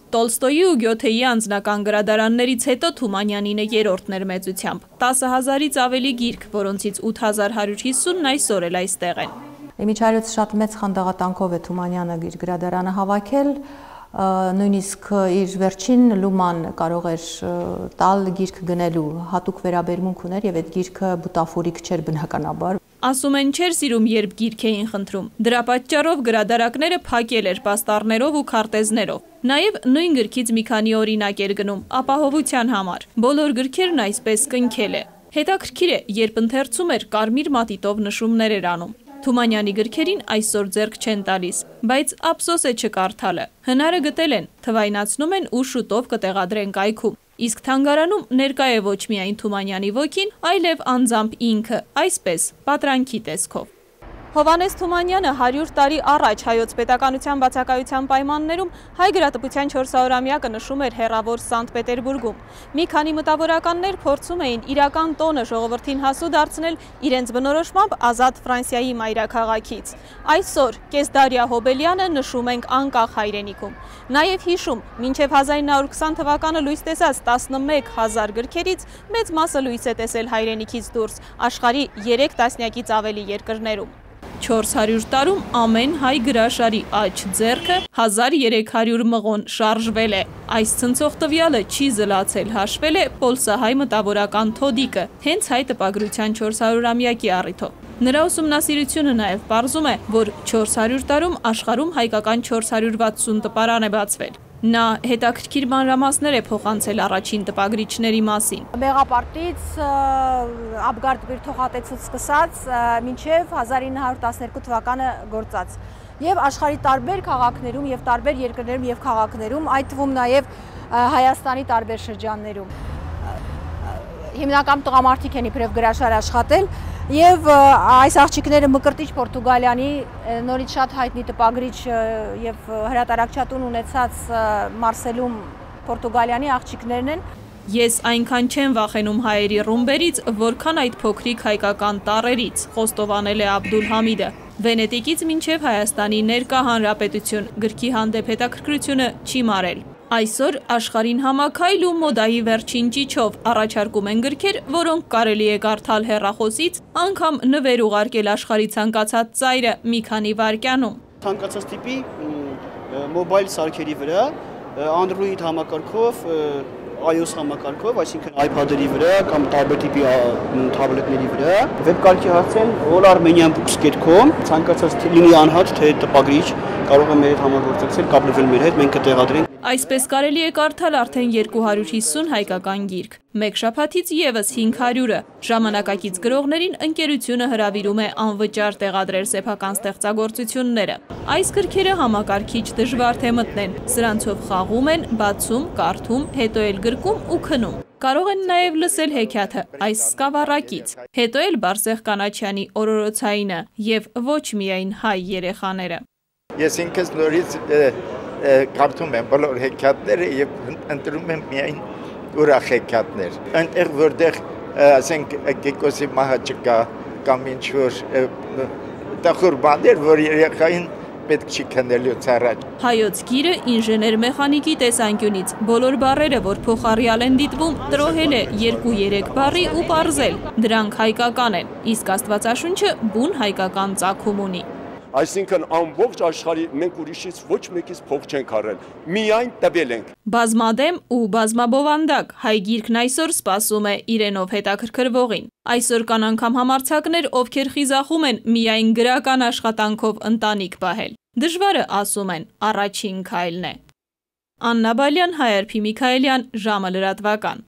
Տոլստոյի ու Գյոթեի անձնական գրադարաններից հետո Թումանյանին է երրորդն էր մեծությամբ։ 10,000-ից ավելի գիրք, որոնցից 8150-ն այսօր էլ այստեղ են։ Միջայլոց շատ մեծ խանդաղատանքով է Թումանյանը իր գրադարանը հավաքել, նույնիսկ իր վերջին լուման կարող էր տալ գիրք գնելու, հատուկ վերաբերմունք ուներ եւ այդ գիրքը բուտաֆորիկ չէր բնականաբար։ Ասում են չէր սիրում, երբ գիրք էին խնդրում։ Դրա պատճառով գրադարակները փակել էր պաստառներով ու քարտեզներով։ Նաև նույն գրքից մի քանի օրինակ էր գնում ապահովության համար։ Բոլոր գրքերն այսպես կնքել է։ Հետաքրքիր է, երբ ընթերցում էր, կարմիր մատիտով նշումներ էր անում։ Թումանյանի գրքերին այսօր ձեռք չեն տալիս, բայց ափսոս է չկարդալը։ Հնարը գտել են, թվայնացնում են ու շուտով կտեղադրեն կայքում։ Իսկ թանգարանում ներկա է ոչ միայն Թումանյանի ոգին, այլև անձամբ ինքը, այսպես, պատրանքի տեսքով։ Հովհաննես Թումանյանը 100 տարի առաջ հայոց պետականության բացակայության պայմաններում հայ գրատպության 400-ամյակը նշում էր հեռավոր Սանտ Պետերբուրգում։ Մի քանի մտավորականներ փորձում էին իրական տոնը ժողովրդին հասու դարձնել իրենց բնորոշմամբ ազատ Ֆրանսիայի մայրաքաղաքից։ Այսօր Կեսդարիա Հոբելյանը նշում ենք անկախ հայրենիքում։ Նաև հիշում, մինչև 1920 թվականը լույս տեսած 11,000 գրքերից մեծ մասը լույս է տեսել հայրենիքից դուրս, աշխարհի 3 տասնյակից ավելի երկրներում։ 400 տարում ամեն հայ գրաշարի աջ ձեռքը 1300 մղոն շարժվել է։ Այս ցնցող տվյալը չի զլացել, հաշվել է պոլսահայ մտավորական Թոդիկը, հենց հայ տպագրության 400-ամյակի առիթով։ Նրա ուսումնասիրությունը նաև պարզում է, որ 400 տարում աշխարհում հայկական 460 տպարան է բացվել։ Նա հետաքրքիր մանրամասներ է փոխանցել առաջին տպագրիչների մասին։ Մեղապարտից Աբգարդ Բիրթոխատեցուց սկսած մինչև 1912 թվականը գործած։ Եվ աշխարհի տարբեր քաղաքներում եւ տարբեր երկրներում եւ քաղաքներում, այդ թվում նաեւ Հայաստանի տարբեր շրջաններում։ Հիմնական տղամարդիկ են իբրև գրաշար աշխատել եւ այս աղջիկները Մկրտիչ Պորտուգալիանի նորից շատ հայտնի տպագրիչ եւ հրատարակչատուն ունեցած Մարսելում Պորտուգալիանի աղջիկներն են։ Ես այնքան չեմ վախենում հայերի ռումբերից, որքան այդ փոքրիկ հայկական տառերից, խոստովանել է Աբդուլհամիդը։ Վենետիկից մինչև Հայաստանի ներկա հանրապետություն գրքի հանդեպ հետաքրքրությունը չի մարել։ Այսօր աշխարհին համաքայլ ու մոդայի վերջին ճիչով առաջարկում են գրքեր, որոնք կարելի է կարդալ հեռախոսից, անգամ նվեր ուղարկել աշխարհի ցանկացած ծայրը մի քանի վայրկյանում։ Ցանկացած տիպի մոբայլ սարքերի վրա, Android համակարգով, iOS համակարգով, այսինքն iPad-երի վրա կամ տարբեր տիպի թաբլետների վրա, վեբկարգի հարցեն all-armenianbooks.com, ցանկացած լինի անհատ թե տպագրիչ կարող է մեր հետ համագործակցել, կապլվել մեր հետ, մենք կտեղադրենք։ Այսպես կարելի է կարդալ արդեն 250 հայկական գիրք, մեկ շաբաթից եւս 500-ը։ Ժամանակակից գրողներին ընկերությունը հրավիրում է անվճար տեղադրել սեփական ստեղծագործությունները։ Այս գրքերը համակարգիչ դժվար թե մտնեն, սրանցով խաղում են, բացում, կարդում, հետո էլ գրկում ու քնում։ Կարող են նաև լսել հեքիաթը այս սկավառակից, հետո էլ Բարսեղ Կանաչյանի օրորոցայինը եւ ոչ միայն հայ երեխաները։ Ես ինքս նորից կարդում եմ բոլոր հեքիաթները եւ ընտրում եմ միայն ուրախ հեքիաթներ։ Այնտեղ որտեղ ասենք Գեկոսի մահը չկա կամ ինչ-որ տխուր բաներ, որ երեխային պետք չի քննելուց առաջ։ Հայոց գիրը ինժեներ-մեխանիկի տեսանկյունից բոլոր բառերը, որ փոխառյալ են դիտվում, տրոհել է 2-3 բառի ու պարզել։ Դրանք հայկական են, իսկ Աստվածաշունչը բուն հայկական ծագում ունի։ Այսինքն ամբողջ աշխարհի մենք ուրիշից ոչ մեկից փող չենք առել, միայն տվել ենք։ Բազմադեմ ու բազմաբովանդակ հայ գիրքն այսօր սպասում է իրենով հետաքրքրվողին։ Այսօր կան անգամ համարձակներ, ովքեր խիզախում են միայն գրական աշխատանքով ընտանիք պահել։ Դժվարը, ասում են, առաջին քայլն է։ Աննա Բալյան, Հայարփի Միքայելյան, ժամը լրատվական։